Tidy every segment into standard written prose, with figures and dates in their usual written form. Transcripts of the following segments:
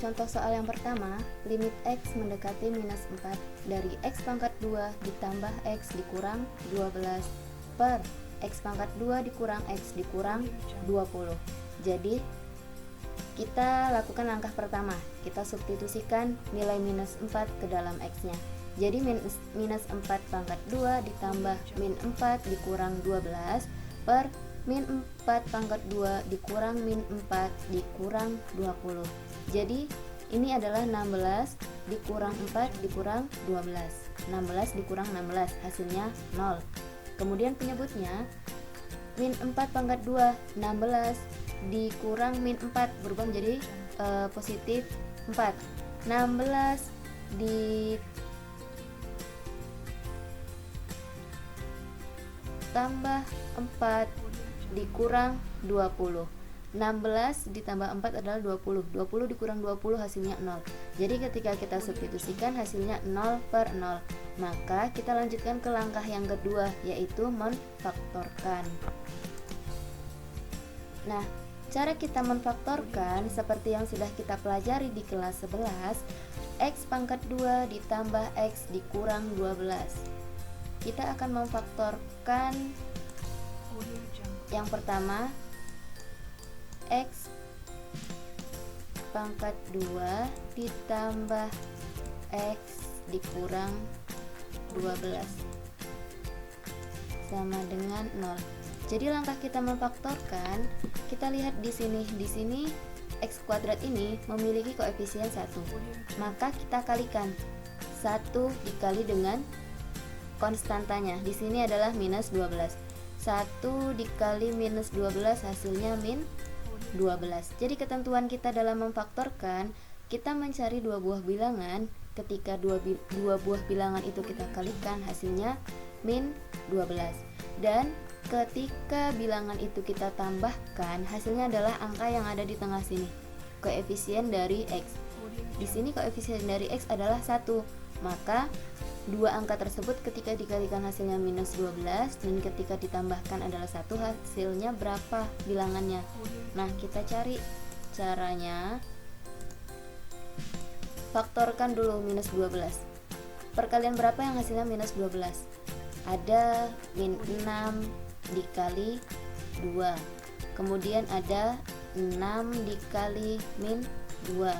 contoh soal yang pertama, limit X mendekati minus 4 dari X pangkat 2 ditambah X dikurang 12 per X pangkat 2 dikurang X dikurang 20. Jadi kita lakukan langkah pertama, kita substitusikan nilai minus 4 ke dalam X-nya. Jadi minus 4 pangkat 2 ditambah min 4 dikurang 12 per min 4 pangkat 2 dikurang min 4 dikurang 20. Jadi ini adalah 16 dikurang 4 dikurang 12. 16 dikurang 16 hasilnya 0. Kemudian penyebutnya min 4 pangkat 2 16 dikurang min 4 berubah menjadi positif 4. 16 ditambah 4 dikurang 20. 16 ditambah 4 adalah 20. 20 dikurang 20 hasilnya 0. Jadi ketika kita substitusikan hasilnya 0 per 0. Maka kita lanjutkan ke langkah yang kedua, yaitu memfaktorkan. Nah, cara kita memfaktorkan seperti yang sudah kita pelajari di kelas 11, X pangkat 2 ditambah X dikurang 12. Kita akan memfaktorkan yang pertama, X pangkat 2 ditambah X dikurang 12 sama dengan 0. Jadi langkah kita memfaktorkan, kita lihat di sini. Di sini X kuadrat ini memiliki koefisien 1. Maka kita kalikan 1 dikali dengan konstantanya. Di sini adalah minus 12. 1 dikali minus 12 hasilnya min 12. Jadi ketentuan kita dalam memfaktorkan, kita mencari dua buah bilangan. Ketika dua buah bilangan itu kita kalikan, hasilnya min 12. Dan ketika bilangan itu kita tambahkan, hasilnya adalah angka yang ada di tengah sini, koefisien dari X. Di sini koefisien dari X adalah 1. Maka dua angka tersebut ketika dikalikan hasilnya minus 12 dan ketika ditambahkan adalah 1, hasilnya berapa bilangannya. Nah, kita cari caranya. Faktorkan dulu minus 12. Perkalian berapa yang hasilnya minus 12? Ada min 6 dikali 2. Kemudian ada 6 dikali min 2.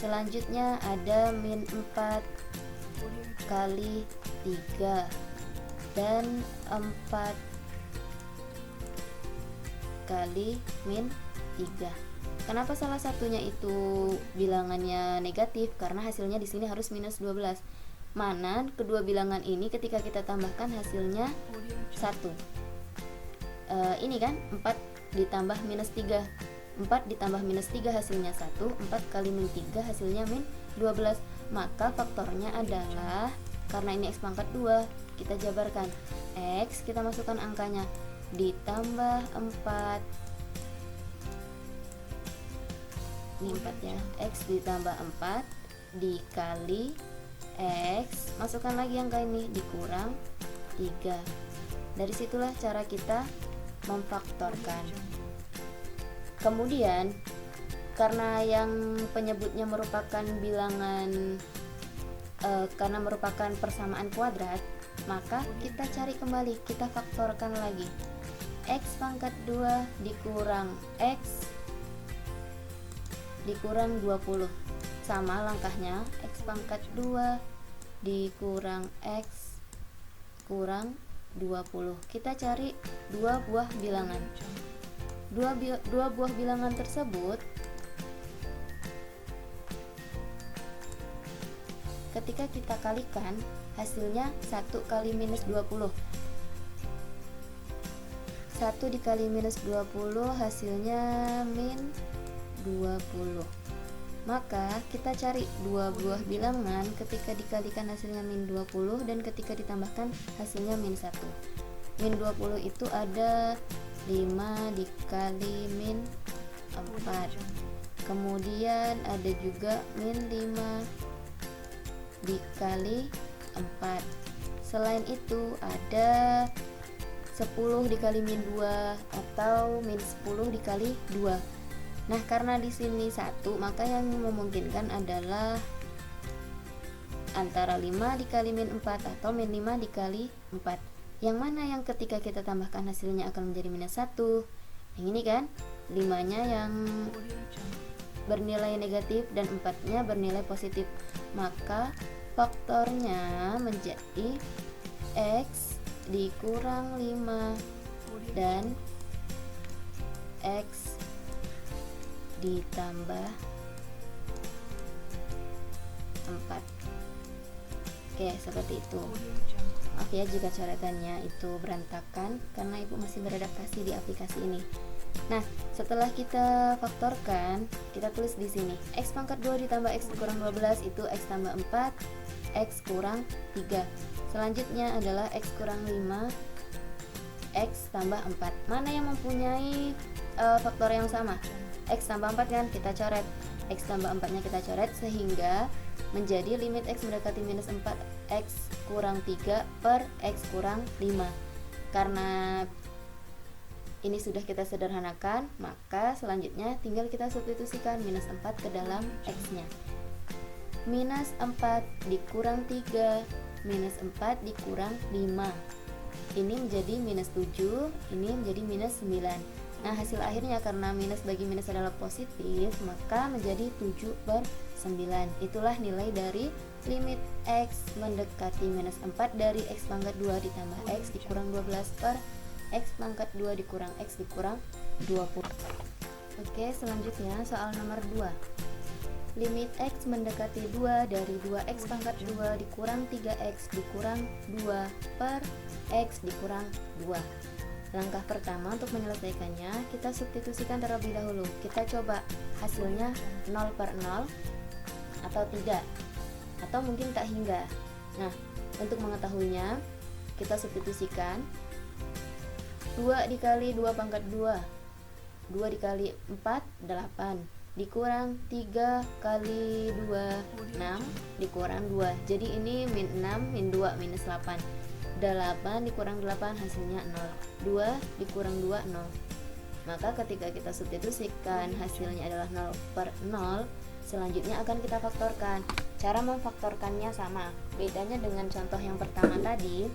Selanjutnya ada min 4 kali 3 dan 4 kali min 3. Kenapa salah satunya itu bilangannya negatif? Karena hasilnya di sini harus minus 12. Mana kedua bilangan ini ketika kita tambahkan hasilnya 1. Ini kan 4 ditambah minus 3. 4 ditambah minus 3 hasilnya 1. 4 kali min 3 hasilnya min 12. Maka faktornya adalah, karena ini X pangkat 2, kita jabarkan. X kita masukkan angkanya, ditambah 4. Ini 4 ya. X ditambah 4 dikali X, masukkan lagi angka ini, dikurang 3. Dari situlah cara kita memfaktorkan. Kemudian karena yang penyebutnya merupakan bilangan karena merupakan persamaan kuadrat, maka kita cari kembali, kita faktorkan lagi. X pangkat 2 dikurang X dikurang 20. Sama langkahnya, X pangkat 2 dikurang X kurang 20. Kita cari dua buah bilangan. Dua buah bilangan tersebut ketika kita kalikan, hasilnya 1 kali minus 20. 1 dikali minus 20 hasilnya min 20. Maka kita cari dua buah bilangan ketika dikalikan hasilnya min 20 dan ketika ditambahkan hasilnya min 1. Min 20 itu ada 5 dikali min 4. Kemudian ada juga min 5 dikali 4. Selain itu ada 10 dikali min 2 atau min 10 dikali 2. Nah, karena di sini 1, maka yang memungkinkan adalah antara 5 dikali min 4 atau min 5 dikali 4. Yang mana yang ketika kita tambahkan hasilnya akan menjadi minus 1? Yang ini kan, 5-nya yang bernilai negatif dan 4-nya bernilai positif. Maka faktornya menjadi X dikurang 5 dan X ditambah 4. Oke, seperti itu. Maaf ya jika coretannya itu berantakan karena ibu masih beradaptasi di aplikasi ini. Nah, setelah kita faktorkan, kita tulis di sini X pangkat 2 ditambah X dikurang 12 itu X tambah 4, X kurang 3. Selanjutnya adalah X kurang 5, X tambah 4. Mana yang mempunyai faktor yang sama? X tambah 4 kan, kita coret. X tambah 4 nya kita coret sehingga menjadi limit X mendekati minus 4, X kurang 3 per X kurang 5. Karena ini sudah kita sederhanakan, maka selanjutnya tinggal kita substitusikan minus 4 ke dalam X nya. Minus 4 dikurang 3, minus 4 dikurang 5, ini menjadi minus 7, ini menjadi minus 9. Nah, hasil akhirnya karena minus bagi minus adalah positif, maka menjadi 7 per 9. Itulah nilai dari limit X mendekati minus 4 dari X pangkat 2 ditambah X dikurang 12 per X pangkat 2 dikurang X dikurang 20. Oke, selanjutnya soal nomor 2. Limit X mendekati 2 dari 2X pangkat 2 dikurang 3X dikurang 2 per X dikurang 2. Langkah pertama untuk menyelesaikannya, kita substitusikan terlebih dahulu. Kita coba hasilnya 0 per 0 atau tidak, atau mungkin tak hingga. Nah, untuk mengetahuinya, kita substitusikan 2 dikali 2 pangkat 2, 2 dikali 4, 8, dikurang 3 kali 2, 6, dikurang 2. Jadi ini min 6, min 2, minus 8. 8 dikurang 8 hasilnya 0. 2 dikurang 2, 0. Maka ketika kita substitusikan hasilnya adalah 0 per 0, selanjutnya akan kita faktorkan. Cara memfaktorkannya sama, bedanya dengan contoh yang pertama tadi.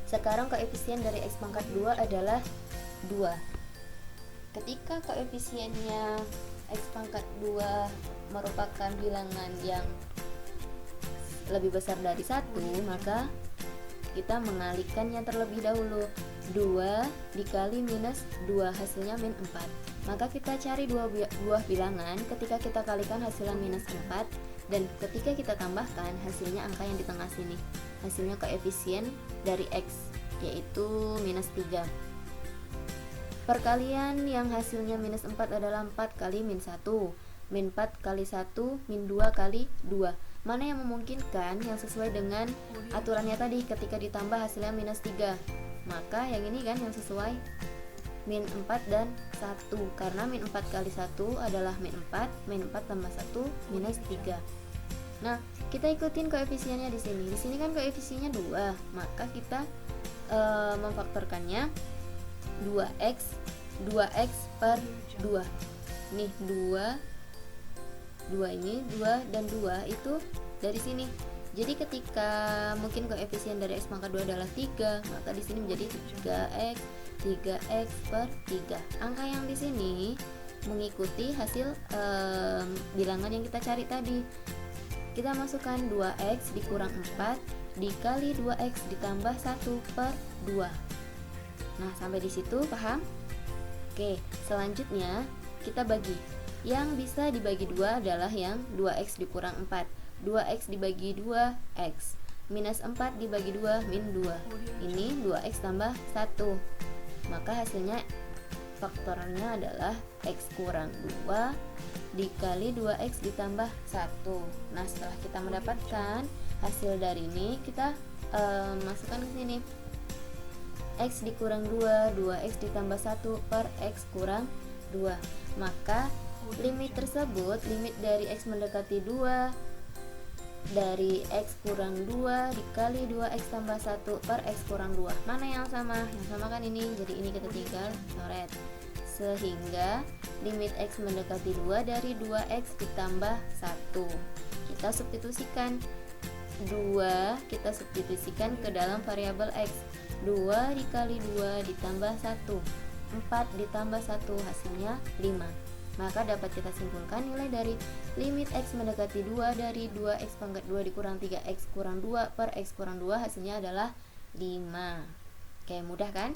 Sekarang koefisien dari X pangkat 2 adalah 2. Ketika koefisiennya X pangkat 2 merupakan bilangan yang lebih besar dari 1, maka kita mengalihkannya terlebih dahulu. 2 dikali minus 2 hasilnya min 4. Maka kita cari dua buah bilangan, ketika kita kalikan hasilnya minus 4, dan ketika kita tambahkan hasilnya angka yang di tengah sini. Hasilnya koefisien dari X, yaitu minus 3. Perkalian yang hasilnya minus 4 adalah 4 kali min 1. Min 4 kali 1, min 2 kali 2. Mana yang memungkinkan yang sesuai dengan aturannya tadi ketika ditambah hasilnya minus 3? Maka yang ini kan yang sesuai, min 4 dan 1. Karena min 4 kali 1 adalah min 4, min 4 tambah 1 minus 3. Nah, kita ikutin koefisiennya di sini. Di sini kan koefisiennya 2, maka kita memfaktorkannya 2x per 2. Nih 2 ini 2 dan 2 itu dari sini. Jadi ketika mungkin koefisien dari X pangkat 2 adalah 3, maka di sini menjadi 3x per 3. Angka yang di sini mengikuti hasil bilangan yang kita cari tadi. Kita masukkan 2x dikurang 4 dikali 2x ditambah 1 per 2. Nah, sampai di situ paham? Oke, selanjutnya kita bagi. Yang bisa dibagi 2 adalah yang 2x dikurang 4. 2x dibagi 2x. Minus 4 dibagi 2, min 2. Ini 2x tambah 1. Maka hasilnya faktornya adalah x kurang 2 dikali 2x ditambah 1. Nah, setelah kita mendapatkan hasil dari ini, kita masukkan ke sini. X dikurang 2, 2x ditambah 1 per x kurang 2. Maka limit tersebut, limit dari X mendekati 2 dari X kurang 2 dikali 2X tambah 1 per X kurang 2. Mana yang sama? Yang sama kan ini, jadi ini kita tinggal coret. Sehingga limit X mendekati 2 dari 2X ditambah 1. Kita substitusikan 2, kita substitusikan ke dalam variabel X. 2 dikali 2 ditambah 1, 4 ditambah 1 hasilnya 5. Maka dapat kita simpulkan nilai dari limit X mendekati 2 dari 2X pangkat 2 dikurang 3X kurang 2 per X kurang 2 hasilnya adalah 5. Oke, mudah kan?